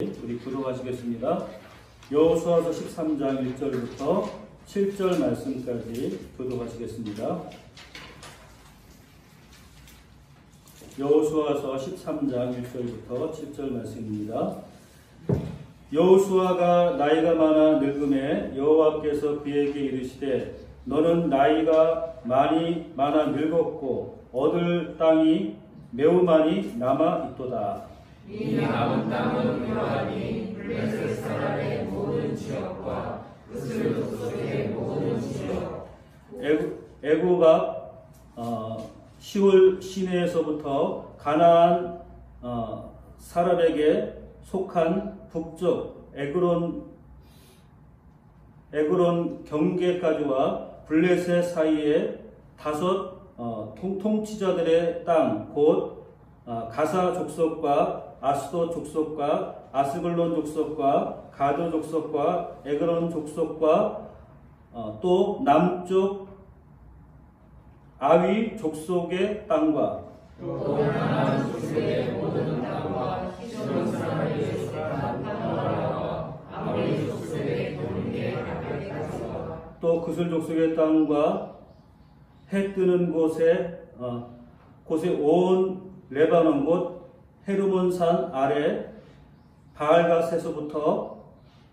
우리 교독하시겠습니다. 여호수아서 13장 1절부터 7절 말씀까지 교독하시겠습니다. 여호수아서 13장 1절부터 7절 말씀입니다. 여호수아가 나이가 많아 늙음에 여호와께서 그에게 이르시되 너는 나이가 많아 늙었고 얻을 땅이 매우 많이 남아 있도다. 이 남은 땅은 묘하니 블레셋 사람의 모든 지역과 그슬 족속의 모든 지역 애굽 앞 시울 시내에서부터 가나안 사람에게 속한 북쪽 에그론 경계까지와 블레셋 사이에 다섯 통치자들의 땅 곧 가사 족속과 아스도 족속과 아스글론 족속과 가드 족속과 에그론 족속과 또 남쪽 아위 족속의 땅과 또 가나안 족속의 모든 땅과 시돈 사람에게 속한 땅과 아모리 족속의 도는게 가까이까지와 또 그슬 족속의 땅과 해 뜨는 곳에 온 레바논 곧 헤르몬산 아래 바알갓에서부터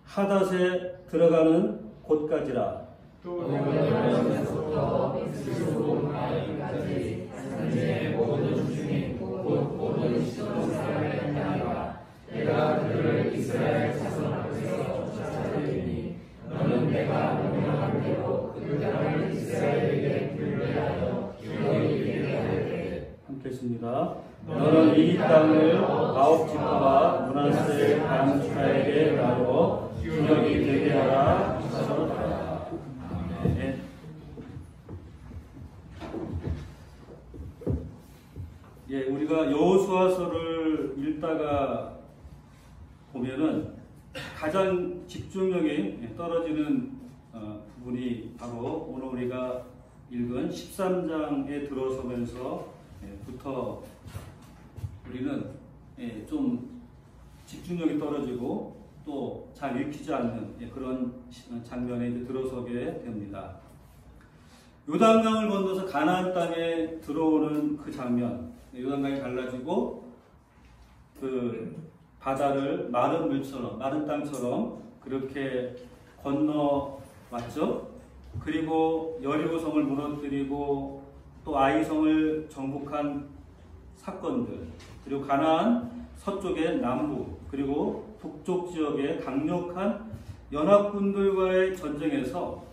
하닷에 들어가는 곳까지라. 또 레바논에서부터 스스론 아이까지 산지의 모든 주민 곧 모든 시돈 사람의 땅이라. 내가 그들을 이스라엘 자손 앞에서 쫓아내리니 너는 내가 명령한 대로 그 땅을 이스라엘에게 분배하여 너희에게 하되. 함께 했습니다. 너는 이 땅을 아홉 지파와 므낫세 반 지파에게 나누어 기업이 되게 하라. 아멘. 예, 우리가 여호수아서를 읽다가 보면은 가장 집중력이 떨어지는 부분이 바로 오늘 우리가 읽은 13장에 들어서면서부터 우리는 좀 집중력이 떨어지고 또 잘 읽히지 않는 그런 장면에 이제 들어서게 됩니다. 요단강을 건너서 가나안 땅에 들어오는 그 장면, 요단강이 갈라지고 그 바다를 마른 물처럼, 마른 땅처럼 그렇게 건너왔죠. 그리고 여리고성을 무너뜨리고 또 아이성을 정복한 사건들, 그리고 가나안 서쪽의 남부, 그리고 북쪽 지역의 강력한 연합군들과의 전쟁에서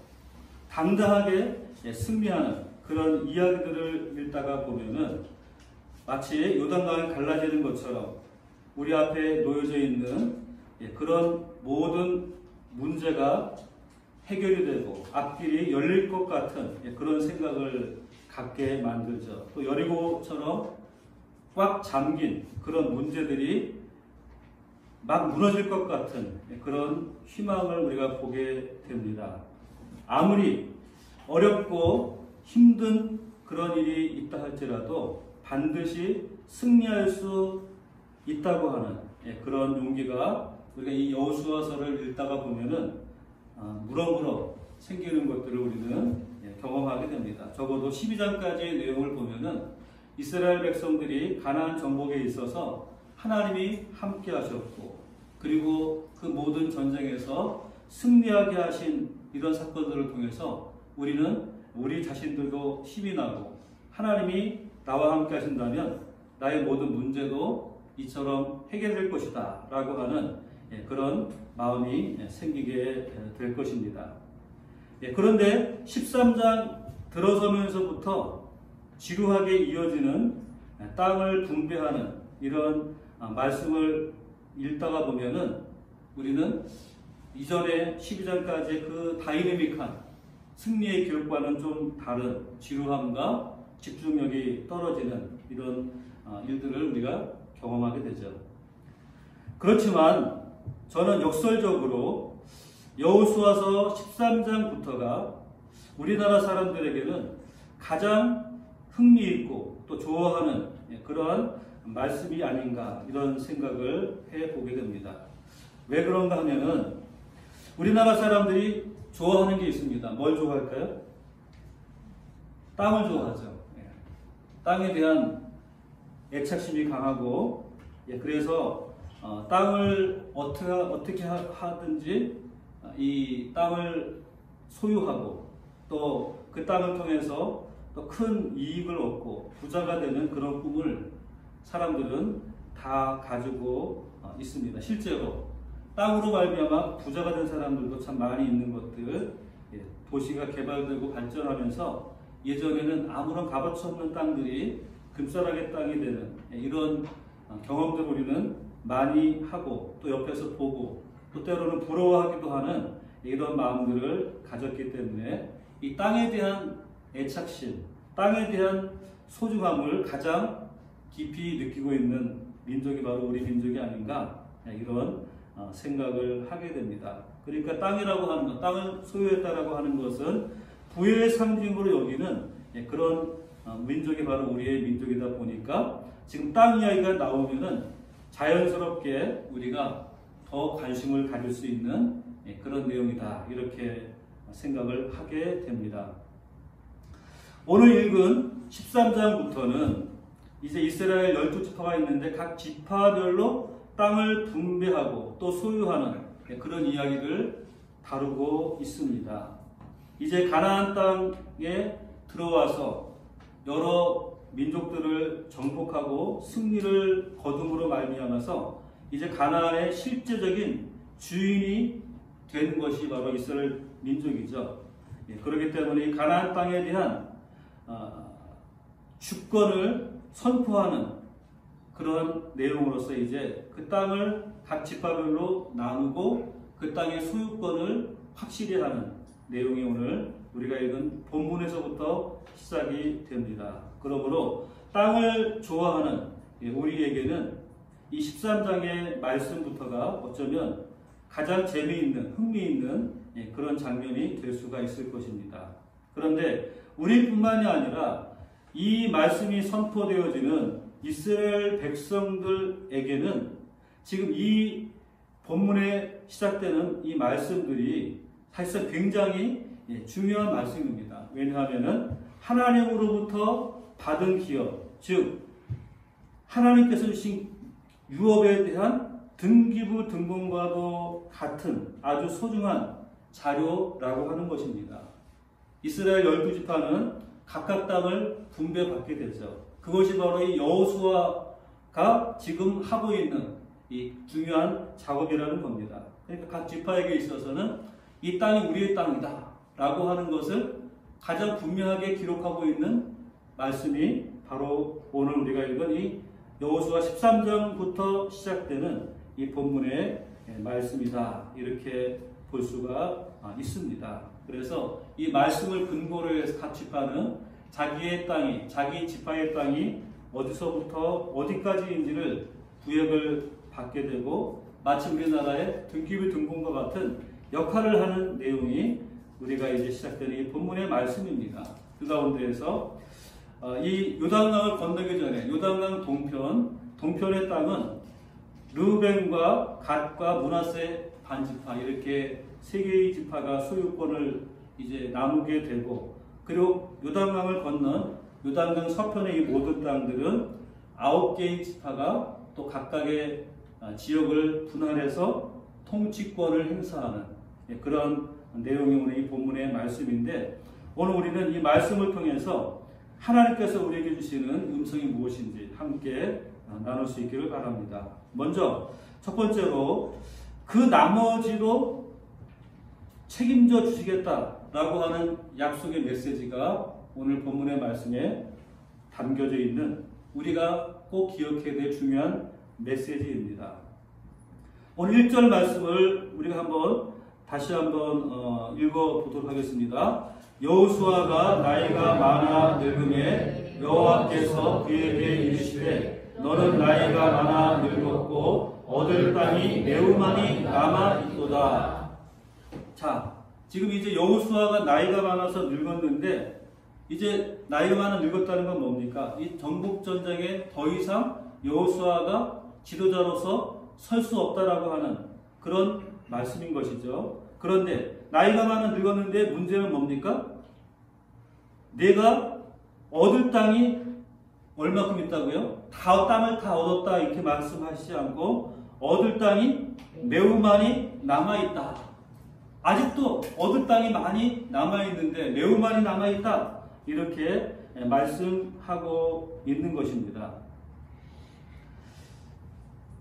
당당하게 승리하는 그런 이야기들을 읽다가 보면은 마치 요단강이 갈라지는 것처럼 우리 앞에 놓여져 있는 그런 모든 문제가 해결이 되고 앞길이 열릴 것 같은 그런 생각을 갖게 만들죠. 또 여리고처럼 꽉 잠긴 그런 문제들이 막 무너질 것 같은 그런 희망을 우리가 보게 됩니다. 아무리 어렵고 힘든 그런 일이 있다 할지라도 반드시 승리할 수 있다고 하는 그런 용기가 우리가 이 여호수아서를 읽다가 보면은 물어물어 생기는 것들을 우리는 경험하게 됩니다. 적어도 12장까지의 내용을 보면은 이스라엘 백성들이 가나안 정복에 있어서 하나님이 함께 하셨고 그리고 그 모든 전쟁에서 승리하게 하신 이런 사건들을 통해서 우리는 우리 자신들도 힘이 나고 하나님이 나와 함께 하신다면 나의 모든 문제도 이처럼 해결될 것이다 라고 하는 그런 마음이 생기게 될 것입니다. 그런데 13장 들어서면서부터 지루하게 이어지는 땅을 분배하는 이런 말씀을 읽다가 보면은 우리는 이전에 12장까지의 그 다이내믹한 승리의 기록과는 좀 다른 지루함과 집중력이 떨어지는 이런 일들을 우리가 경험하게 되죠. 그렇지만 저는 역설적으로 여호수아서 13장부터가 우리나라 사람들에게는 가장 흥미있고 또 좋아하는 그러한 말씀이 아닌가 이런 생각을 해보게 됩니다. 왜 그런가 하면은 우리나라 사람들이 좋아하는 게 있습니다. 뭘 좋아할까요? 땅을 좋아하죠. 땅에 대한 애착심이 강하고, 그래서 땅을 어떻게 하든지 이 땅을 소유하고 또 그 땅을 통해서 또 큰 이익을 얻고 부자가 되는 그런 꿈을 사람들은 다 가지고 있습니다. 실제로 땅으로 말미암아 부자가 된 사람들도 참 많이 있는 것들, 도시가 개발되고 발전하면서 예전에는 아무런 값어치 없는 땅들이 금싸라기 땅이 되는 이런 경험들을 우리는 많이 하고 또 옆에서 보고 또 때로는 부러워하기도 하는 이런 마음들을 가졌기 때문에 이 땅에 대한 애착심, 땅에 대한 소중함을 가장 깊이 느끼고 있는 민족이 바로 우리 민족이 아닌가, 이런 생각을 하게 됩니다. 그러니까 땅이라고 하는 것, 땅을 소유했다라고 하는 것은 부의 상징으로 여기는 그런 민족이 바로 우리의 민족이다 보니까 지금 땅 이야기가 나오면은 자연스럽게 우리가 더 관심을 가질 수 있는 그런 내용이다, 이렇게 생각을 하게 됩니다. 오늘 읽은 13장부터는 이제 이스라엘 12지파가 있는데 각 지파별로 땅을 분배하고 또 소유하는 그런 이야기를 다루고 있습니다. 이제 가나안 땅에 들어와서 여러 민족들을 정복하고 승리를 거둠으로 말미암아서 이제 가나안의 실제적인 주인이 된 것이 바로 이스라엘 민족이죠. 그렇기 때문에 이 가나안 땅에 대한 주권을 선포하는 그런 내용으로서 이제 그 땅을 각 지파별로 나누고 그 땅의 소유권을 확실히 하는 내용이 오늘 우리가 읽은 본문에서부터 시작이 됩니다. 그러므로 땅을 좋아하는 우리에게는 이 13장의 말씀부터가 어쩌면 가장 재미있는, 흥미있는 그런 장면이 될 수가 있을 것입니다. 그런데 우리뿐만이 아니라 이 말씀이 선포되어지는 이스라엘 백성들에게는 지금 이 본문에 시작되는 이 말씀들이 사실상 굉장히 중요한 말씀입니다. 왜냐하면 하나님으로부터 받은 기업, 즉 하나님께서 주신 유업에 대한 등기부 등본과도 같은 아주 소중한 자료라고 하는 것입니다. 이스라엘 12지파는 각각 땅을 분배받게 되죠. 그것이 바로 이 여호수아가 지금 하고 있는 이 중요한 작업이라는 겁니다. 그러니까 각 지파에게 있어서는 이 땅이 우리의 땅이다 라고 하는 것을 가장 분명하게 기록하고 있는 말씀이 바로 오늘 우리가 읽은 이 여호수아 13장부터 시작되는 이 본문의 말씀이다, 이렇게 볼 수가 있습니다. 그래서 이 말씀을 근거로 해서 각 지파는 자기의 땅이, 자기 지파의 땅이 어디서부터 어디까지인지를 구역을 받게 되고 마치 우리나라의 등기부 등본과 같은 역할을 하는 내용이 우리가 이제 시작되는 이 본문의 말씀입니다. 그 가운데에서 이 요단강을 건너기 전에 요단강 동편의 땅은 르우벤과 갓과 므낫세 반지파, 이렇게 세 개의 지파가 소유권을 이제 나누게 되고, 그리고 요단강을 건넌 요단강 서편의 이 모든 땅들은 9개의 지파가 또 각각의 지역을 분할해서 통치권을 행사하는 그런 내용이 오늘 이 본문의 말씀인데, 오늘 우리는 이 말씀을 통해서 하나님께서 우리에게 주시는 음성이 무엇인지 함께 나눌 수 있기를 바랍니다. 먼저 첫 번째로 그 나머지도 책임져 주시겠다라고 하는 약속의 메시지가 오늘 본문의 말씀에 담겨져 있는 우리가 꼭 기억해야 될 중요한 메시지입니다. 오늘 1절 말씀을 우리가 다시 한번 읽어보도록 하겠습니다. 여호수아가 나이가 많아 늙음에 여호와께서 그에게 이르시되 너는 나이가 많아 늙었고 얻을 땅이 매우 많이 남아 있도다. 자, 지금 이제 여호수아가 나이가 많아서 늙었는데, 이제 나이가 많아 늙었다는 건 뭡니까? 이 정복 전쟁에 더 이상 여호수아가 지도자로서 설 수 없다라고 하는 그런 말씀인 것이죠. 그런데 나이가 많은 늙었는데 문제는 뭡니까? 내가 얻을 땅이 얼마큼 있다고요? 땅을 다 얻었다 이렇게 말씀하시지 않고 얻을 땅이 매우 많이 남아있다. 아직도 얻을 땅이 많이 남아있는데 매우 많이 남아있다. 이렇게 말씀하고 있는 것입니다.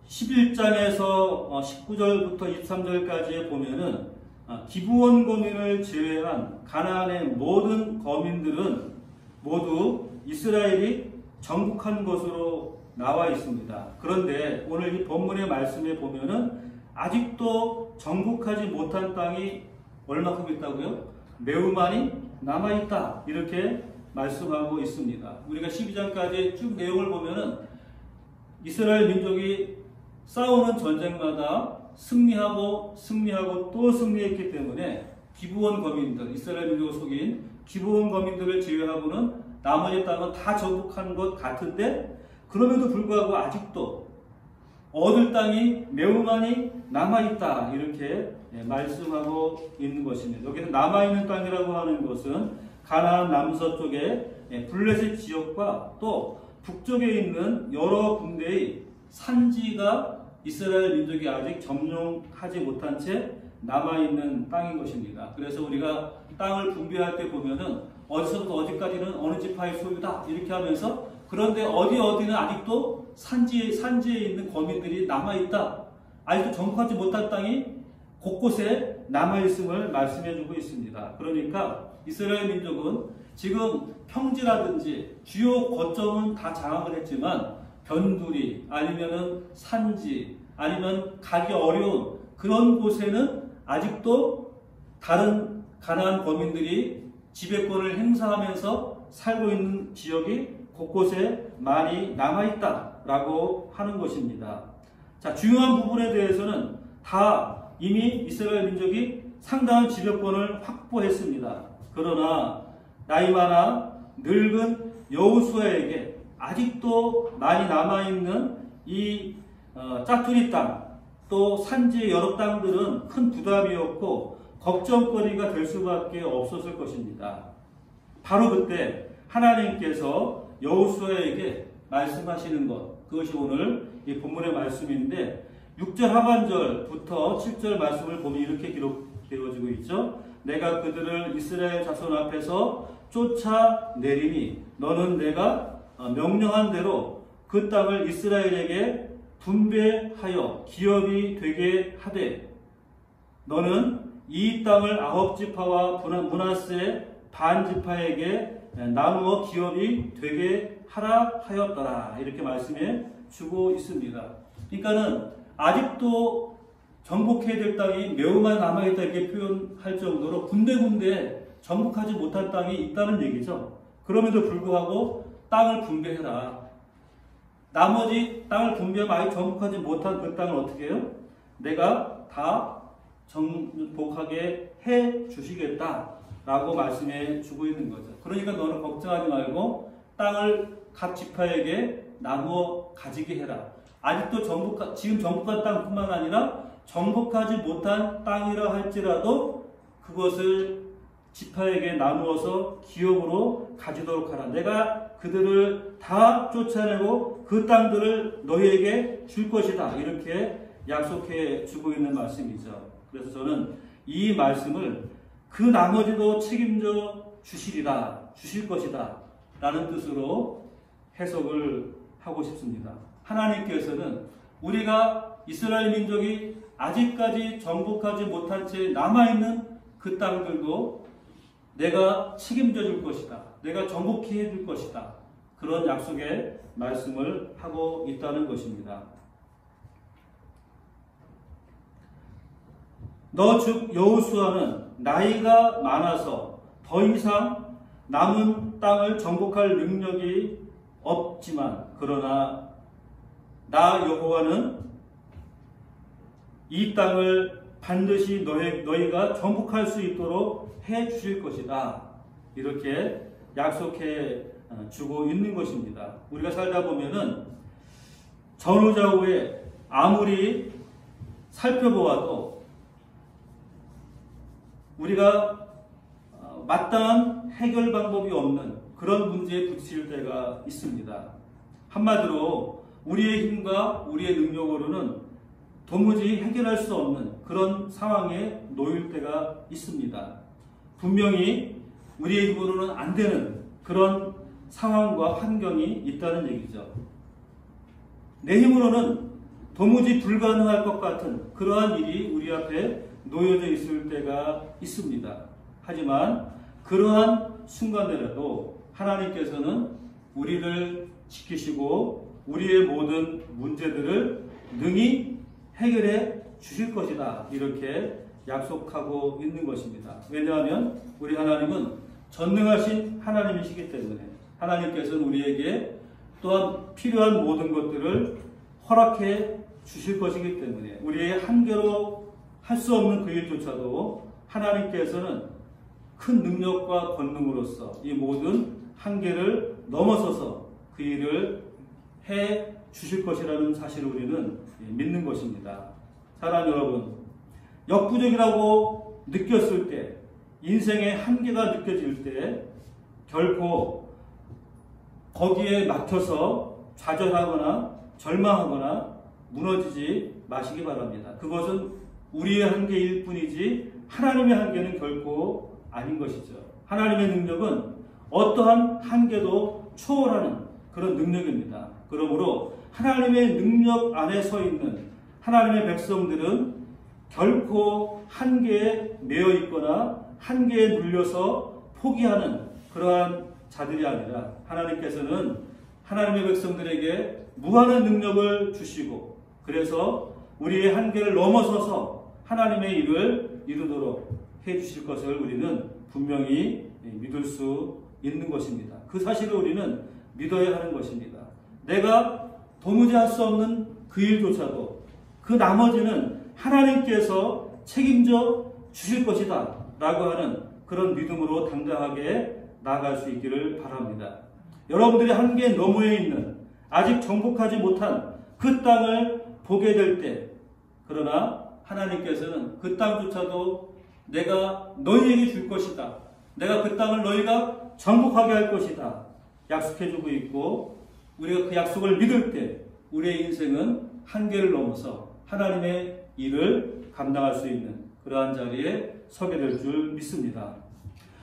11장에서 19절부터 23절까지에 보면은 기브온 거민을 제외한 가나안의 모든 거민들은 모두 이스라엘이 정복한 것으로 나와 있습니다. 그런데 오늘 이 본문의 말씀에 보면은 아직도 정복하지 못한 땅이 얼마큼 있다고요? 매우 많이 남아있다. 이렇게 말씀하고 있습니다. 우리가 12장까지 쭉 내용을 보면은 이스라엘 민족이 싸우는 전쟁마다 승리하고 또 승리했기 때문에 기브온 거민들, 이스라엘 민족을 속인 기브온 거민들을 제외하고는 나머지 땅은 다 정복한 것 같은데 그럼에도 불구하고 아직도 얻을 땅이 매우 많이 남아있다. 이렇게 말씀하고 있는 것입니다. 여기는 남아있는 땅이라고 하는 것은 가나안 남서쪽의 블레셋 지역과 또 북쪽에 있는 여러 군데의 산지가 이스라엘 민족이 아직 점령하지 못한 채 남아있는 땅인 것입니다. 그래서 우리가 땅을 분배할 때 보면은 어디서부터 어디까지는 어느 지파의 소유다 이렇게 하면서 그런데 어디는 아직도 산지에 있는 거민들이 남아있다. 아직도 정복하지 못한 땅이 곳곳에 남아있음을 말씀해주고 있습니다. 그러니까 이스라엘 민족은 지금 평지라든지 주요 거점은 다 장악을 했지만 변두리 아니면은 산지 아니면 가기 어려운 그런 곳에는 아직도 다른 가나안 거민들이 지배권을 행사하면서 살고 있는 지역이 곳곳에 많이 남아있다라고 하는 것입니다. 자, 중요한 부분에 대해서는 다 이미 이스라엘 민족이 상당한 지배권을 확보했습니다. 그러나 나이 많아 늙은 여호수아에게 아직도 많이 남아있는 이 짜투리 땅, 또 산지의 여러 땅들은 큰 부담이었고 걱정거리가 될 수밖에 없었을 것입니다. 바로 그때 하나님께서 여호수아에게 말씀하시는 것, 그것이 오늘 이 본문의 말씀인데 6절 하반절부터 7절 말씀을 보면 이렇게 기록되어지고 있죠. 내가 그들을 이스라엘 자손 앞에서 쫓아내리니 너는 내가 명령한 대로 그 땅을 이스라엘에게 분배하여 기업이 되게 하되 너는 이 땅을 9지파와 므낫세 반지파에게 나누어 기업이 되게 하라 하였더라. 이렇게 말씀해 주고 있습니다. 그러니까는 아직도 정복해야 될 땅이 매우 많이 남아있다 이렇게 표현할 정도로 군데군데 정복하지 못한 땅이 있다는 얘기죠. 그럼에도 불구하고 땅을 분배해라. 나머지 땅을 분배하면 아예 정복하지 못한 그 땅을 어떻게 해요? 내가 다 정복하게 해 주시겠다라고 말씀해 주고 있는 거죠. 그러니까 너는 걱정하지 말고 땅을 각 지파에게 나누어 가지게 해라. 아직도 지금 정복한 땅뿐만 아니라 정복하지 못한 땅이라 할지라도 그것을 지파에게 나누어서 기업으로 가지도록 하라. 내가 그들을 다 쫓아내고 그 땅들을 너희에게 줄 것이다. 이렇게 약속해 주고 있는 말씀이죠. 그래서 저는 이 말씀을 그 나머지도 책임져 주실 것이다 라는 뜻으로 해석을 하고 싶습니다. 하나님께서는 우리가 이스라엘 민족이 아직까지 정복하지 못한 채 남아있는 그 땅들도 내가 책임져 줄 것이다. 내가 정복해 줄 것이다. 그런 약속의 말씀을 하고 있다는 것입니다. 너 즉 여호수아는 나이가 많아서 더 이상 남은 땅을 정복할 능력이 없지만 그러나 나 여호와는 이 땅을 반드시 너희가 정복할 수 있도록 해 주실 것이다. 이렇게 약속해 주고 있는 것입니다. 우리가 살다 보면은 전후좌우에 아무리 살펴보아도 우리가 마땅한 해결 방법이 없는 그런 문제에 부딪힐 때가 있습니다. 한마디로 우리의 힘과 우리의 능력으로는 도무지 해결할 수 없는 그런 상황에 놓일 때가 있습니다. 분명히 우리의 힘으로는 안 되는 그런 상황과 환경이 있다는 얘기죠. 내 힘으로는 도무지 불가능할 것 같은 그러한 일이 우리 앞에 놓여져 있을 때가 있습니다. 하지만 그러한 순간에라도 하나님께서는 우리를 지키시고 우리의 모든 문제들을 능히 해결해 주실 것이다. 이렇게 약속하고 있는 것입니다. 왜냐하면 우리 하나님은 전능하신 하나님이시기 때문에 하나님께서는 우리에게 또한 필요한 모든 것들을 허락해 주실 것이기 때문에 우리의 한계로 할 수 없는 그 일조차도 하나님께서는 큰 능력과 권능으로서 이 모든 한계를 넘어서서 그 일을 해 주실 것이라는 사실을 우리는 믿는 것입니다. 사랑하는 여러분, 역부족이라고 느꼈을 때, 인생의 한계가 느껴질 때 결코 거기에 막혀서 좌절하거나 절망하거나 무너지지 마시기 바랍니다. 그것은 우리의 한계일 뿐이지 하나님의 한계는 결코 아닌 것이죠. 하나님의 능력은 어떠한 한계도 초월하는 그런 능력입니다. 그러므로 하나님의 능력 안에 서 있는 하나님의 백성들은 결코 한계에 매여 있거나 한계에 눌려서 포기하는 그러한 자들이 아니라 하나님께서는 하나님의 백성들에게 무한한 능력을 주시고 그래서 우리의 한계를 넘어서서 하나님의 일을 이루도록 해주실 것을 우리는 분명히 믿을 수 있는 것입니다. 그 사실을 우리는 믿어야 하는 것입니다. 내가 도무지 할 수 없는 그 일조차도 그 나머지는 하나님께서 책임져 주실 것이다 라고 하는 그런 믿음으로 당당하게 나아갈 수 있기를 바랍니다. 여러분들이 한계 너머에 있는 아직 정복하지 못한 그 땅을 보게 될 때, 그러나 하나님께서는 그 땅조차도 내가 너희에게 줄 것이다. 내가 그 땅을 너희가 정복하게 할 것이다. 약속해주고 있고 우리가 그 약속을 믿을 때 우리의 인생은 한계를 넘어서 하나님의 일을 감당할 수 있는 그러한 자리에 서게 될 줄 믿습니다.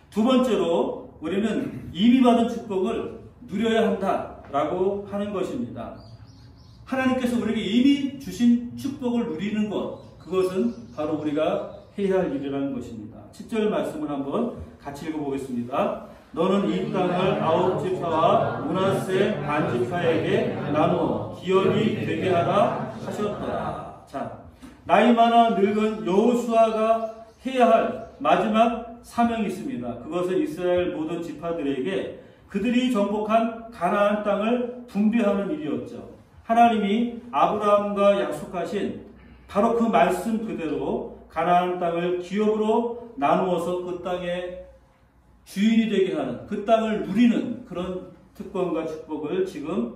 두 번째로 우리는 이미 받은 축복을 누려야 한다라고 하는 것입니다. 하나님께서 우리에게 이미 주신 축복을 누리는 것, 그것은 바로 우리가 해야 할 일이라는 것입니다. 10절 말씀을 한번 같이 읽어보겠습니다. 너는 이 땅을 9지파와 므낫세 반지파에게 나누어 기업이 되게 하라 하셨더라. 자, 나이 많아 늙은 여호수아가 해야 할 마지막 사명이 있습니다. 그것은 이스라엘 모든 지파들에게 그들이 정복한 가나안 땅을 분배하는 일이었죠. 하나님이 아브라함과 약속하신 바로 그 말씀 그대로 가나안 땅을 기업으로 나누어서 그 땅의 주인이 되게 하는, 그 땅을 누리는 그런 특권과 축복을 지금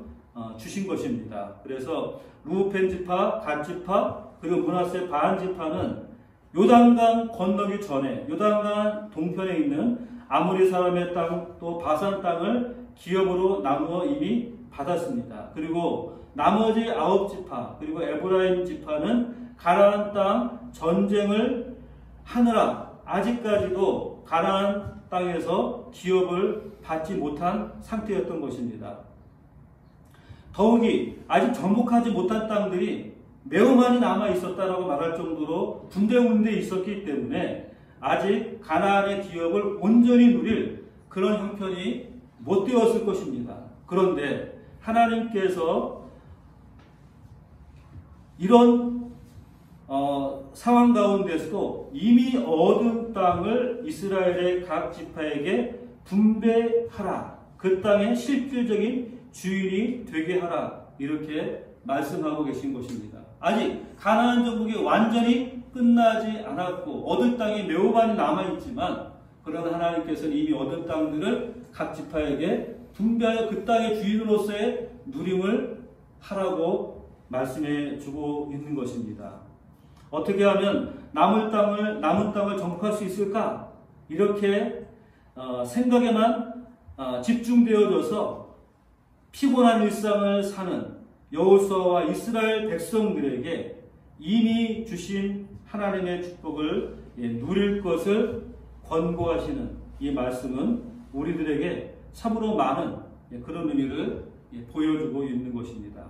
주신 것입니다. 그래서 루벤 지파, 갓 지파, 그리고 므낫세 반 지파는 요단강 건너기 전에 요단강 동편에 있는 아모리 사람의 땅, 또 바산 땅을 기업으로 나누어 이미 받았습니다. 그리고 나머지 9지파, 그리고 에브라임 지파는 가나안 땅 전쟁을 하느라 아직까지도 가나안 땅에서 기업을 받지 못한 상태였던 것입니다. 더욱이 아직 정복하지 못한 땅들이 매우 많이 남아 있었다라고 말할 정도로 군데군데 있었기 때문에 아직 가나안의 기업을 온전히 누릴 그런 형편이 못 되었을 것입니다. 그런데 하나님께서 이런 상황 가운데서도 이미 얻은 땅을 이스라엘의 각 지파에게 분배하라. 그 땅의 실질적인 주인이 되게 하라. 이렇게 말씀하고 계신 것입니다. 아직 가나안 정복이 완전히 끝나지 않았고 얻을 땅이 매우 많이 남아있지만 그러나 하나님께서는 이미 얻은 땅들을 각 지파에게 분배하여 그 땅의 주인으로서의 누림을 하라고 말씀해 주고 있는 것입니다. 어떻게 하면 남은 땅을 정복할 수 있을까? 이렇게 생각에만 집중되어져서 피곤한 일상을 사는 여호수아와 이스라엘 백성들에게 이미 주신 하나님의 축복을 누릴 것을 권고하시는 이 말씀은 우리들에게 참으로 많은 그런 의미를 보여주고 있는 것입니다.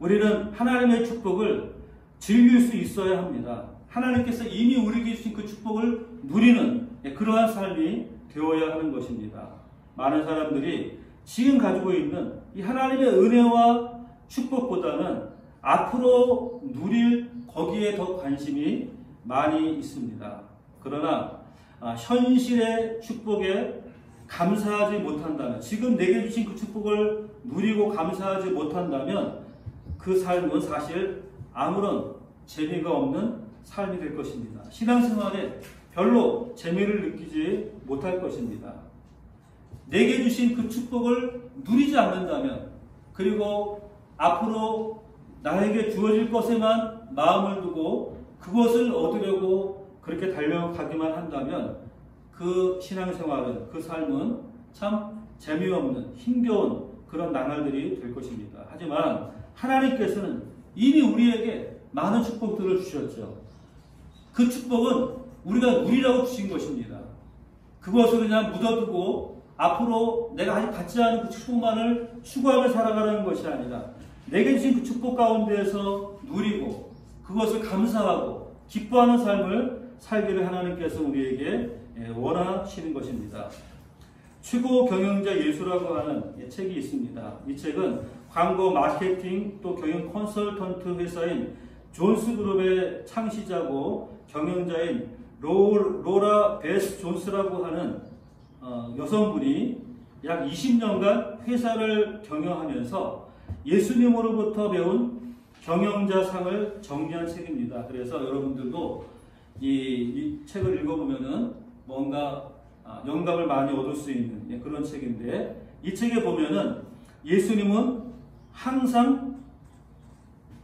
우리는 하나님의 축복을 즐길 수 있어야 합니다. 하나님께서 이미 우리에게 주신 그 축복을 누리는 그러한 삶이 되어야 하는 것입니다. 많은 사람들이 지금 가지고 있는 이 하나님의 은혜와 축복보다는 앞으로 누릴 거기에 더 관심이 많이 있습니다. 그러나 현실의 축복에 감사하지 못한다면, 지금 내게 주신 그 축복을 누리고 감사하지 못한다면 그 삶은 사실 아무런 재미가 없는 삶이 될 것입니다. 신앙생활에 별로 재미를 느끼지 못할 것입니다. 내게 주신 그 축복을 누리지 않는다면, 그리고 앞으로 나에게 주어질 것에만 마음을 두고 그것을 얻으려고 그렇게 달려가기만 한다면 그 신앙생활은, 그 삶은 참 재미없는 힘겨운 그런 나날들이 될 것입니다. 하지만 하나님께서는 이미 우리에게 많은 축복들을 주셨죠. 그 축복은 우리가 누리라고 주신 것입니다. 그것을 그냥 묻어두고 앞으로 내가 아직 받지 않은 그 축복만을 추구하며 살아가는 것이 아니라 내게 주신 그 축복 가운데에서 누리고 그것을 감사하고 기뻐하는 삶을 살기를 하나님께서 우리에게 원하시는 것입니다. 최고 경영자 예수라고 하는 책이 있습니다. 이 책은 광고 마케팅 또 경영 컨설턴트 회사인 존스그룹의 창시자고 경영자인 로라 베스 존스라고 하는 여성분이 약 20년간 회사를 경영하면서 예수님으로부터 배운 경영자상을 정리한 책입니다. 그래서 여러분들도 이 책을 읽어보면은 뭔가 영감을 많이 얻을 수 있는 그런 책인데, 이 책에 보면은 예수님은 항상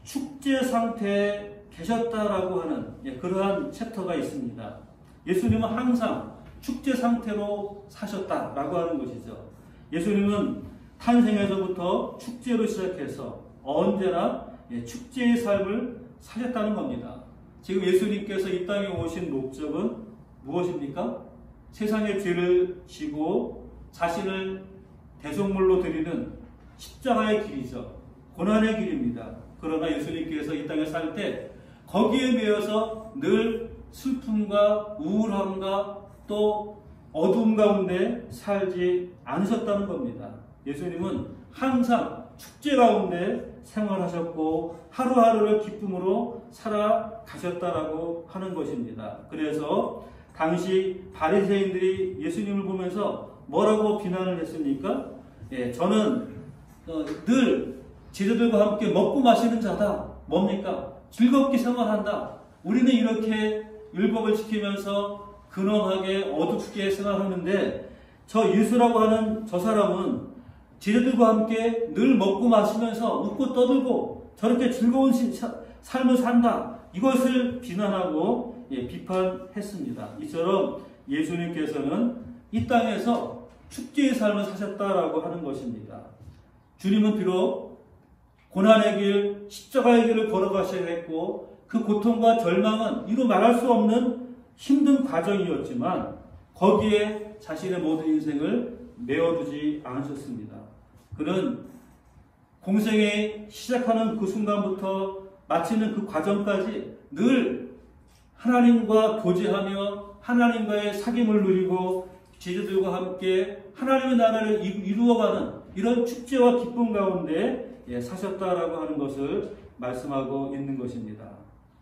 축제 상태에 계셨다라고 하는 그러한 챕터가 있습니다. 예수님은 항상 축제 상태로 사셨다라고 하는 것이죠. 예수님은 탄생에서부터 축제로 시작해서 언제나 축제의 삶을 사셨다는 겁니다. 지금 예수님께서 이 땅에 오신 목적은 무엇입니까? 세상의 죄를 지고 자신을 대속물로 드리는 십자가의 길이죠. 고난의 길입니다. 그러나 예수님께서 이 땅에 살 때 거기에 매여서 늘 슬픔과 우울함과 또 어둠 가운데 살지 않으셨다는 겁니다. 예수님은 항상 축제 가운데 생활하셨고 하루하루를 기쁨으로 살아가셨다라고 하는 것입니다. 그래서 당시 바리새인들이 예수님을 보면서 뭐라고 비난을 했습니까? 저는 늘 제자들과 함께 먹고 마시는 자다. 뭡니까? 즐겁게 생활한다. 우리는 이렇게 율법을 지키면서 근엄하게 어둡게 생활하는데 저 예수라고 하는 저 사람은 제자들과 함께 늘 먹고 마시면서 웃고 떠들고 저렇게 즐거운 삶을 산다. 이것을 비난하고 비판했습니다. 이처럼 예수님께서는 이 땅에서 축제의 삶을 사셨다라고 하는 것입니다. 주님은 비록 고난의 길, 십자가의 길을 걸어가셔야 했고 그 고통과 절망은 이루 말할 수 없는 힘든 과정이었지만 거기에 자신의 모든 인생을 메어두지 않으셨습니다. 그는 공생에 시작하는 그 순간부터 마치는 그 과정까지 늘 하나님과 교제하며 하나님과의 사귐을 누리고 제자들과 함께 하나님의 나라를 이루어가는 이런 축제와 기쁨 가운데 사셨다라고 하는 것을 말씀하고 있는 것입니다.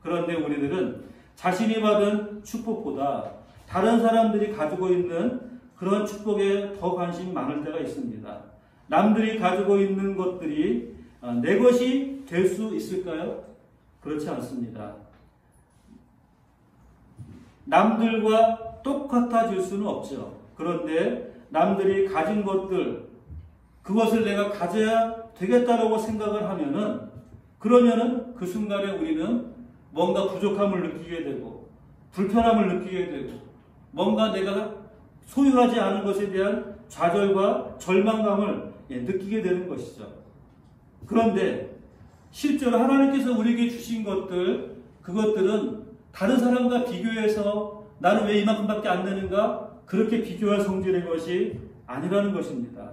그런데 우리들은 자신이 받은 축복보다 다른 사람들이 가지고 있는 그런 축복에 더 관심이 많을 때가 있습니다. 남들이 가지고 있는 것들이 내 것이 될 수 있을까요? 그렇지 않습니다. 남들과 똑같아질 수는 없죠. 그런데 남들이 가진 것들, 그것을 내가 가져야 되겠다라고 생각을 하면은, 그러면은 그 순간에 우리는 뭔가 부족함을 느끼게 되고 불편함을 느끼게 되고 뭔가 내가 소유하지 않은 것에 대한 좌절과 절망감을 느끼게 되는 것이죠. 그런데 실제로 하나님께서 우리에게 주신 것들, 그것들은 다른 사람과 비교해서 나는 왜 이만큼밖에 안 되는가? 그렇게 비교할 성질의 것이 아니라는 것입니다.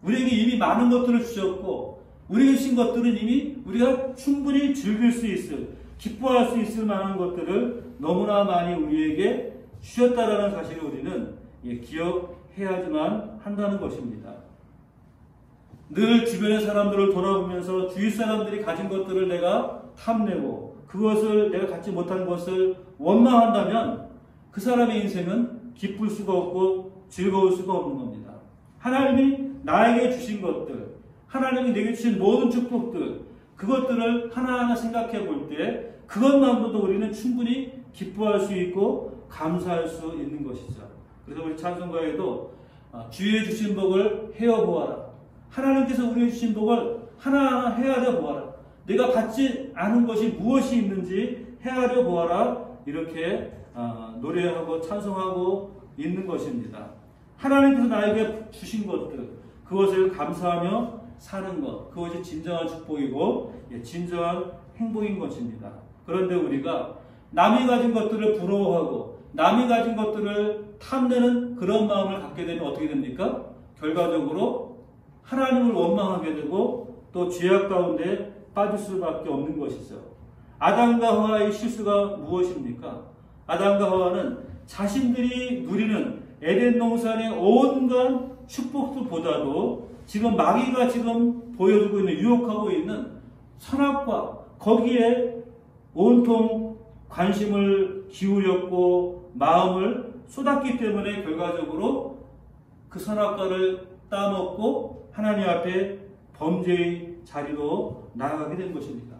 우리에게 이미 많은 것들을 주셨고 우리에게 주신 것들은 이미 우리가 충분히 즐길 수 있을, 기뻐할 수 있을 만한 것들을 너무나 많이 우리에게 주셨다라는 사실을 우리는 기억해야지만 한다는 것입니다. 늘 주변의 사람들을 돌아보면서 주위 사람들이 가진 것들을 내가 탐내고 그것을 내가 갖지 못한 것을 원망한다면 그 사람의 인생은 기쁠 수가 없고 즐거울 수가 없는 겁니다. 하나님이 나에게 주신 것들, 하나님이 내게 주신 모든 축복들, 그것들을 하나하나 생각해 볼 때 그것만으로도 우리는 충분히 기뻐할 수 있고 감사할 수 있는 것이죠. 그래서 우리 찬송가에도 주의 주신 복을 헤어보아라. 하나님께서 우리에게 주신 복을 하나하나 헤아려 보아라. 내가 받지 않은 것이 무엇이 있는지 헤아려 보아라. 이렇게 노래하고 찬송하고 있는 것입니다. 하나님께서 나에게 주신 것들, 그것을 감사하며 사는 것, 그것이 진정한 축복이고 진정한 행복인 것입니다. 그런데 우리가 남이 가진 것들을 부러워하고 남이 가진 것들을 탐내는 그런 마음을 갖게 되면 어떻게 됩니까? 결과적으로 하나님을 원망하게 되고 또 죄악 가운데 빠질 수밖에 없는 것이죠. 아담과 하와의 실수가 무엇입니까? 아담과 하와는 자신들이 누리는 에덴 동산의 온갖 축복들보다도 지금 마귀가 지금 보여주고 있는, 유혹하고 있는 선악과 거기에 온통 관심을 기울였고 마음을 쏟았기 때문에 결과적으로 그 선악과를 따먹고 하나님 앞에 범죄의 자리로 나아가게 된 것입니다.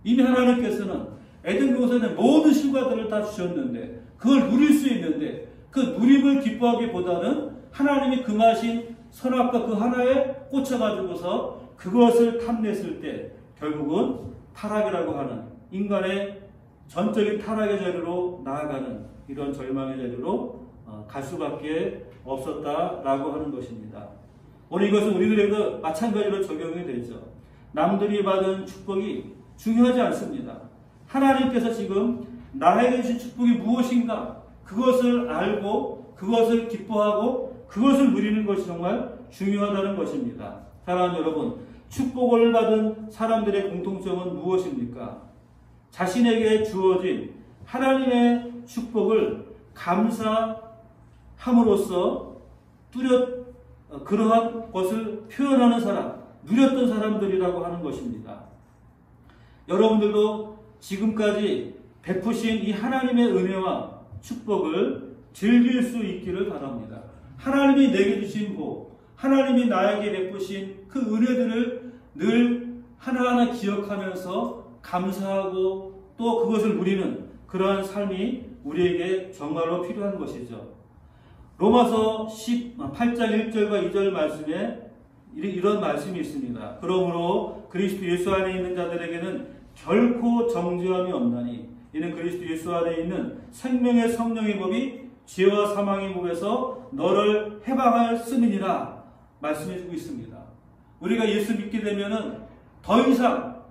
이미 하나님께서는 에덴 동산의 모든 실과들을 다 주셨는데 그걸 누릴 수 있는데 그 누림을 기뻐하기보다는 하나님이 금하신 선악과 그 하나에 꽂혀가지고서 그것을 탐냈을 때 결국은 타락이라고 하는 인간의 전적인 타락의 자리로 나아가는 이런 절망의 자리로 갈 수밖에 없었다라고 하는 것입니다. 오늘 이것은 우리들에게도 마찬가지로 적용이 되죠. 남들이 받은 축복이 중요하지 않습니다. 하나님께서 지금 나에게 주신 축복이 무엇인가 그것을 알고 그것을 기뻐하고 그것을 누리는 것이 정말 중요하다는 것입니다. 사랑하는 여러분, 축복을 받은 사람들의 공통점은 무엇입니까? 자신에게 주어진 하나님의 축복을 감사함으로써 그러한 것을 표현하는 사람, 누렸던 사람들이라고 하는 것입니다. 여러분들도 지금까지 베푸신 이 하나님의 은혜와 축복을 즐길 수 있기를 바랍니다. 하나님이 내게 주신 복, 하나님이 나에게 베푸신 그 은혜들을 늘 하나하나 기억하면서 감사하고 또 그것을 누리는 그러한 삶이 우리에게 정말로 필요한 것이죠. 로마서 8장 1절과 2절 말씀에 이런 말씀이 있습니다. 그러므로 그리스도 예수 안에 있는 자들에게는 결코 정죄함이 없나니 이는 그리스도 예수 안에 있는 생명의 성령의 법이 죄와 사망의 법에서 너를 해방하였음이니라 말씀해주고 있습니다. 우리가 예수 믿게 되면은 더 이상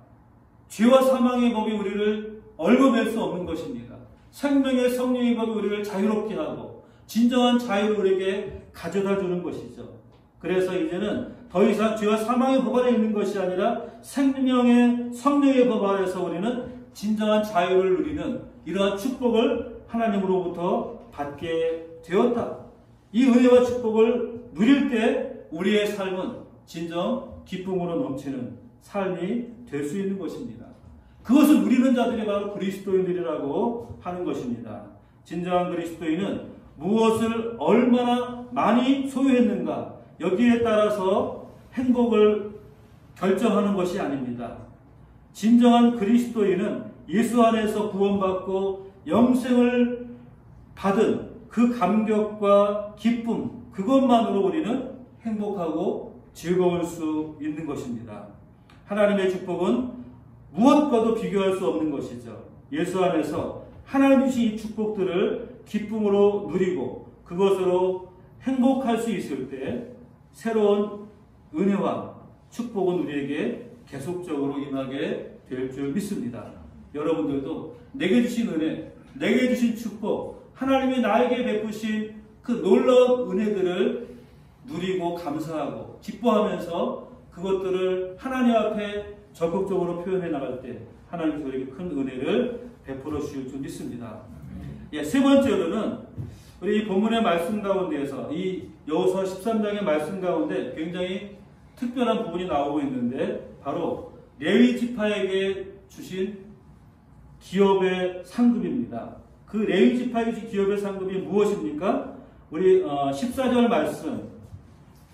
죄와 사망의 법이 우리를 얽어맬 수 없는 것입니다. 생명의 성령의 법이 우리를 자유롭게 하고 진정한 자유를 우리에게 가져다 주는 것이죠. 그래서 이제는 더 이상 죄와 사망의 법 안에 있는 것이 아니라 생명의 성령의 법 안에서 우리는 진정한 자유를 누리는 이러한 축복을 하나님으로부터 받게 되었다. 이 은혜와 축복을 누릴 때 우리의 삶은 진정 기쁨으로 넘치는 삶이 될 수 있는 것입니다. 그것을 누리는 자들이 바로 그리스도인들이라고 하는 것입니다. 진정한 그리스도인은 무엇을 얼마나 많이 소유했는가 여기에 따라서 행복을 결정하는 것이 아닙니다. 진정한 그리스도인은 예수 안에서 구원받고 영생을 받은 그 감격과 기쁨 그것만으로 우리는 행복하고 즐거울 수 있는 것입니다. 하나님의 축복은 무엇과도 비교할 수 없는 것이죠. 예수 안에서 하나님 주신 이 축복들을 기쁨으로 누리고 그것으로 행복할 수 있을 때 새로운 은혜와 축복은 우리에게 계속적으로 임하게 될 줄 믿습니다. 여러분들도 내게 주신 은혜, 내게 주신 축복, 하나님이 나에게 베푸신 그 놀라운 은혜들을 누리고 감사하고 기뻐하면서 그것들을 하나님 앞에 적극적으로 표현해 나갈 때 하나님께서 우리에게 큰 은혜를 베풀어 주실 줄 믿습니다. 세 번째로는 우리 이 본문의 말씀 가운데에서 이 여호수아 13장의 말씀 가운데 굉장히 특별한 부분이 나오고 있는데 바로 레위 지파에게 주신 기업의 상급입니다. 그 레위 지파에게 주신 기업의 상급이 무엇입니까? 우리 14절 말씀,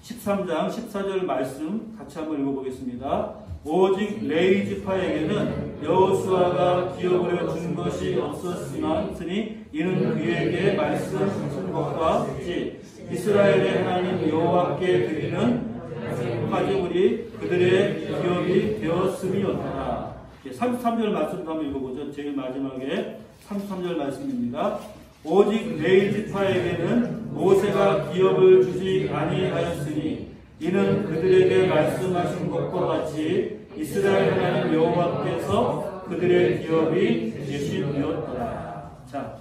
13장 14절 말씀 같이 한번 읽어보겠습니다. 오직 레위 지파에게는 여호수아가 기업을 준 것이 없었으니 이는 그에게 말씀하신 것과 같이 이스라엘의 하나님 여호와께 드리는 화제물이 그들의 기업이 되었음이었다. 33절 말씀도 한번 읽어보죠. 제일 마지막에 33절 말씀입니다. 오직 레위 지파에게는 모세가 기업을 주지 아니하였으니 이는 그들에게 말씀하신 것과 같이 이스라엘 하나님 여호와께서 그들의 기업이 되심이었더라. 자,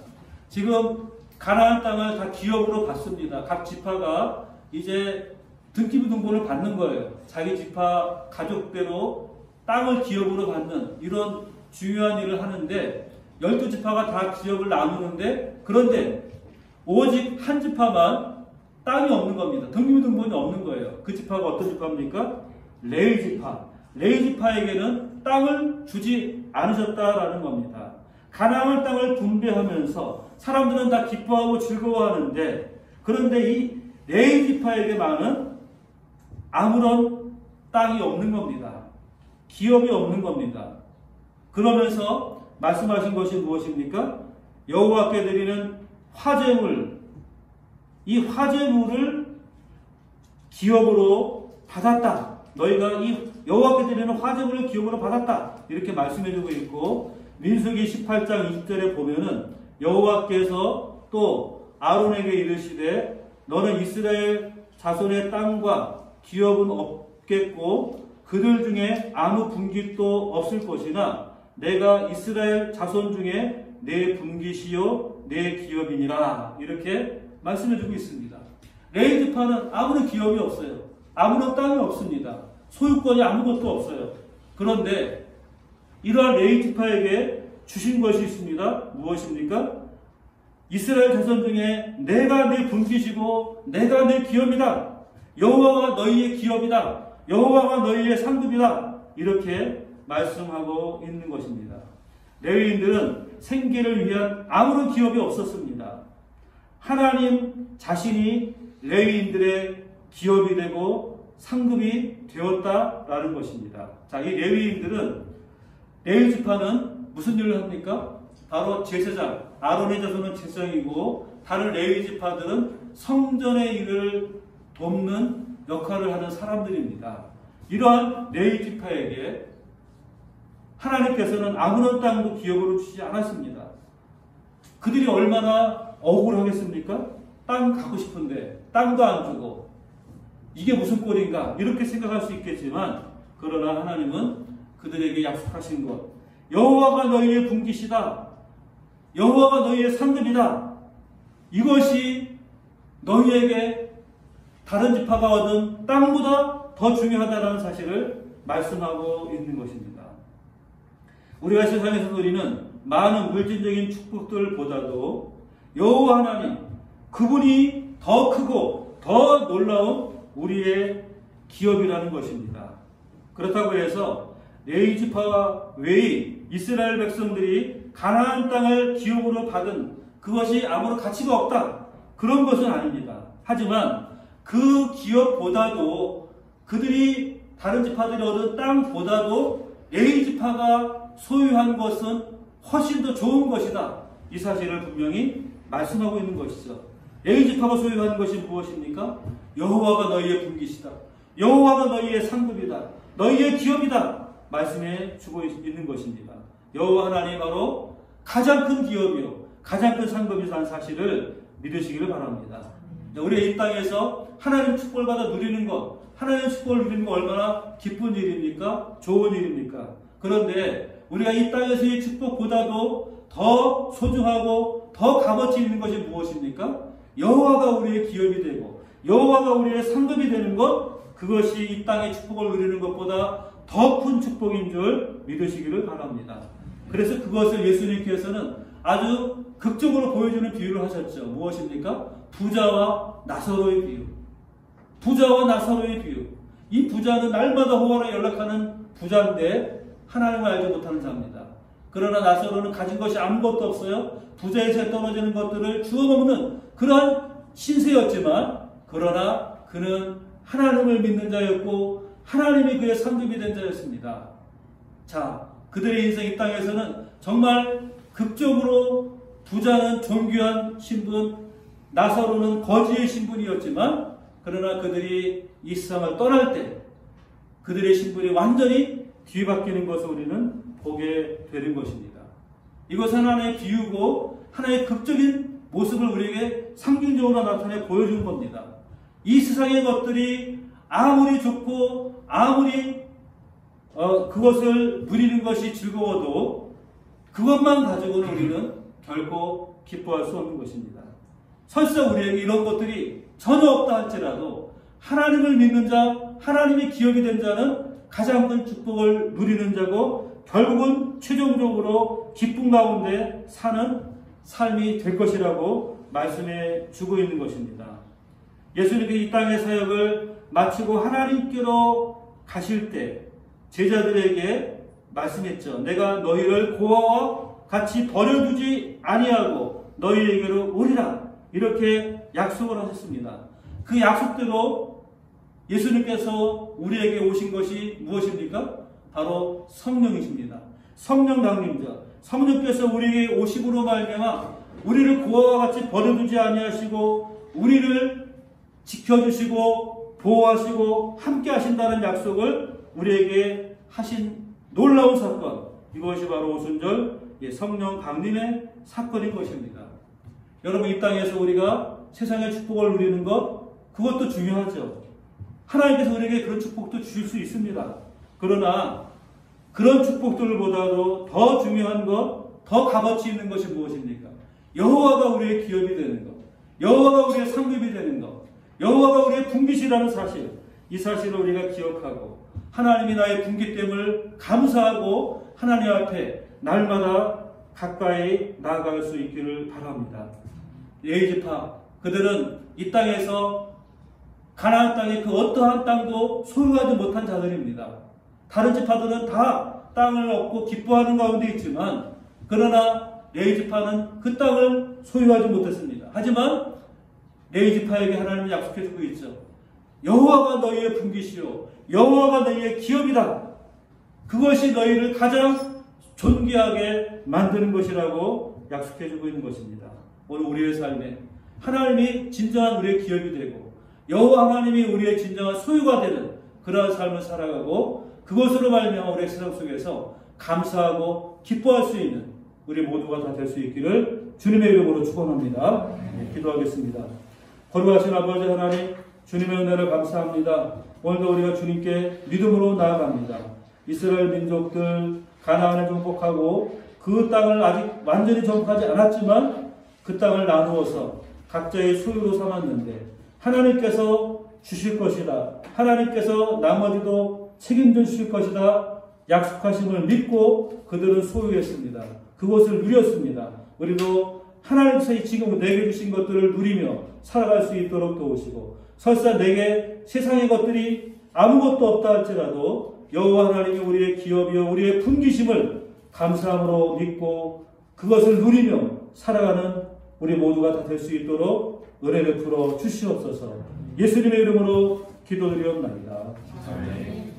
지금 가나안 땅을 다 기업으로 받습니다. 각 지파가 이제 등기부 등본을 받는 거예요. 자기 지파 가족대로 땅을 기업으로 받는 이런 중요한 일을 하는데 12지파가 다 기업을 나누는데 그런데 오직 한 지파만 땅이 없는 겁니다. 등기부 등본이 없는 거예요. 그 지파가 어떤 지파입니까? 레위 지파. 레위 지파에게는 땅을 주지 않으셨다라는 겁니다. 가나안 땅을 분배하면서 사람들은 다 기뻐하고 즐거워하는데 그런데 이 레위 지파에게만은 아무런 땅이 없는 겁니다. 기업이 없는 겁니다. 그러면서 말씀하신 것이 무엇입니까? 여호와께 드리는 화제물, 이 화제물을 기업으로 받았다. 너희가 이 여호와께 드리는 화제물을 기업으로 받았다. 이렇게 말씀해주고 있고 민수기 18장 20절에 보면은 여호와께서 또 아론에게 이르시되 너는 이스라엘 자손의 땅과 기업은 없겠고 그들 중에 아무 분깃도 없을 것이나 내가 이스라엘 자손 중에 내 분깃이요 내 기업이니라. 이렇게 말씀해주고 있습니다. 레위 지파는 아무런 기업이 없어요. 아무런 땅이 없습니다. 소유권이 아무것도 없어요. 그런데 이러한 레위 지파에게 주신 것이 있습니다. 무엇입니까? 이스라엘 자손 중에 내가 내 분깃이고 내가 내 기업이다. 여호와가 너희의 기업이다. 여호와가 너희의 상급이다. 이렇게 말씀하고 있는 것입니다. 레위인들은 생계를 위한 아무런 기업이 없었습니다. 하나님 자신이 레위인들의 기업이 되고 상급이 되었다라는 것입니다. 자, 이 레위인들은 레위 지파는 무슨 일을 합니까? 바로 제사장, 아론의 자손은 제사장이고 다른 레위 지파들은 성전의 일을 돕는 역할을 하는 사람들입니다. 이러한 레위 지파에게 하나님께서는 아무런 땅도 기업으로 주지 않았습니다. 그들이 얼마나 억울하겠습니까? 땅 갖고 싶은데 땅도 안 주고 이게 무슨 꼴인가 이렇게 생각할 수 있겠지만 그러나 하나님은 그들에게 약속하신 것 여호와가 너희의 분깃이다. 여호와가 너희의 상급이다. 이것이 너희에게 다른 지파가 얻은 땅보다 더 중요하다는 사실을 말씀하고 있는 것입니다. 우리가 세상에서 누리는 많은 물질적인 축복들보다도 여호와 하나님 그분이 더 크고 더 놀라운 우리의 기업이라는 것입니다. 그렇다고 해서 레위 지파 외의 이스라엘 백성들이 가나안 땅을 기업으로 받은 그것이 아무런 가치가 없다. 그런 것은 아닙니다. 하지만 그 기업보다도 그들이 다른 지파들이 얻은 땅보다도 레위 지파가 소유한 것은 훨씬 더 좋은 것이다. 이 사실을 분명히 말씀하고 있는 것이죠. 레위 지파가 소유한 것이 무엇입니까? 여호와가 너희의 분깃이다. 여호와가 너희의 상급이다. 너희의 기업이다. 말씀해 주고 있는 것입니다. 여호와 하나님 바로 가장 큰 기업이요, 가장 큰 상급이라는 사실을 믿으시기를 바랍니다. 우리가 이 땅에서 하나님 축복을 받아 누리는 것, 하나님 축복을 누리는 것 얼마나 기쁜 일입니까? 좋은 일입니까? 그런데 우리가 이 땅에서의 축복보다도 더 소중하고 더 값어치 있는 것이 무엇입니까? 여호와가 우리의 기업이 되고 여호와가 우리의 상급이 되는 것, 그것이 이 땅의 축복을 누리는 것보다 더 큰 축복인 줄 믿으시기를 바랍니다. 그래서 그것을 예수님께서는 아주 극적으로 보여주는 비유를 하셨죠. 무엇입니까? 부자와 나사로의 비유. 부자와 나사로의 비유. 이 부자는 날마다 호화로 연락하는 부자인데 하나님을 알지 못하는 자입니다. 그러나 나사로는 가진 것이 아무것도 없어요. 부자에서 떨어지는 것들을 주워 먹는 그런 신세였지만, 그러나 그는 하나님을 믿는 자였고 하나님이 그의 상급이 된 자였습니다. 자, 그들의 인생 이 땅에서는 정말 극적으로 부자는 존귀한 신분, 나사로는 거지의 신분이었지만, 그러나 그들이 이 세상을 떠날 때 그들의 신분이 완전히 뒤바뀌는 것을 우리는 보게 되는 것입니다. 이것은 하나의 비유고 하나의 극적인 모습을 우리에게 상징적으로 나타내 보여주는 겁니다. 이 세상의 것들이 아무리 좋고 아무리 그것을 누리는 것이 즐거워도 그것만 가지고는 우리는 결코 기뻐할 수 없는 것입니다. 설사 우리에게 이런 것들이 전혀 없다 할지라도 하나님을 믿는 자, 하나님의 기업이 된 자는 가장 큰 축복을 누리는 자고 결국은 최종적으로 기쁨 가운데 사는 삶이 될 것이라고 말씀해 주고 있는 것입니다. 예수님께서 이 땅의 사역을 마치고 하나님께로 가실 때 제자들에게 말씀했죠. 내가 너희를 고아와 같이 버려두지 아니하고 너희에게로 오리라. 이렇게 약속을 하셨습니다. 그 약속대로 예수님께서 우리에게 오신 것이 무엇입니까? 바로 성령이십니다. 성령 강림자. 성령께서 우리에게 오심으로 말미암아 우리를 고아와 같이 버려두지 아니하시고 우리를 지켜주시고 보호하시고 함께 하신다는 약속을 우리에게 하신 놀라운 사건, 이것이 바로 오순절 성령 강림의 사건인 것입니다. 여러분, 이 땅에서 우리가 세상의 축복을 누리는 것, 그것도 중요하죠. 하나님께서 우리에게 그런 축복도 주실 수 있습니다. 그러나 그런 축복들보다도 더 중요한 것, 더 값어치 있는 것이 무엇입니까? 여호와가 우리의 기업이 되는 것, 여호와가 우리의 상급이 되는 것, 여호와가 우리의 분깃이라는 사실, 이 사실을 우리가 기억하고 하나님이 나의 분깃됨을 감사하고 하나님 앞에 날마다 가까이 나아갈 수 있기를 바랍니다. 레위지파, 그들은 이 땅에서 가나안 땅의 그 어떠한 땅도 소유하지 못한 자들입니다. 다른 지파들은 다 땅을 얻고 기뻐하는 가운데 있지만, 그러나 레위지파는 그 땅을 소유하지 못했습니다. 하지만 레위지파에게 하나님은 약속해주고 있죠. 여호와가 너희의 분깃이요 여호와가 너희의 기업이다. 그것이 너희를 가장 존귀하게 만드는 것이라고 약속해주고 있는 것입니다. 오늘 우리의 삶에 하나님이 진정한 우리의 기업이 되고 여호와 하나님이 우리의 진정한 소유가 되는 그러한 삶을 살아가고, 그것으로 말미암아 우리의 세상 속에서 감사하고 기뻐할 수 있는 우리 모두가 다 될 수 있기를 주님의 이름으로 축원합니다. 기도하겠습니다. 거룩하신 아버지 하나님, 주님의 은혜를 감사합니다. 오늘도 우리가 주님께 믿음으로 나아갑니다. 이스라엘 민족들 가나안을 정복하고 그 땅을 아직 완전히 정복하지 않았지만 그 땅을 나누어서 각자의 소유로 삼았는데 하나님께서 주실 것이다, 하나님께서 나머지도 책임져 주실 것이다 약속하심을 믿고 그들은 소유했습니다. 그것을 누렸습니다. 우리도 하나님께서 지금 내게 주신 것들을 누리며 살아갈 수 있도록 도우시고, 설사 내게 세상의 것들이 아무것도 없다 할지라도 여호와 하나님이 우리의 기업이요 우리의 분깃임을 감사함으로 믿고 그것을 누리며 살아가는 우리 모두가 다 될 수 있도록 은혜를 풀어 주시옵소서. 예수님의 이름으로 기도드리옵나이다. 아멘.